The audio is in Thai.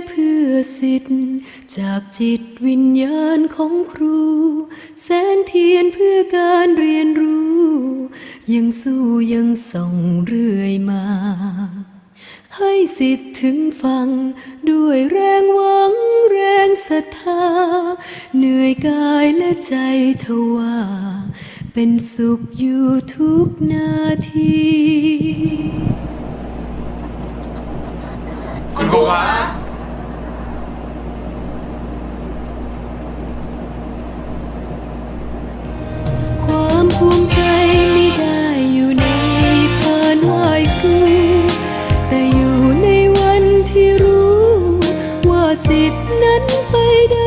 เพื่อสิทธิ์จากจิตวิญญาณของครูแสงเทียนเพื่อการเรียนรู้ยังสู้ยังส่องเรื่อยมาให้สิทธิ์ถึงฟังด้วยแรงหวังแรงศรัทธาเหนื่อยกายและใจทว่าเป็นสุขอยู่ทุกนาทีคุณครูครับความภูมิใจไม่ได้อยู่ในพานไหว้ครูแต่อยู่ในวันที่รู้ว่าสิทธิ์นั้นไปได้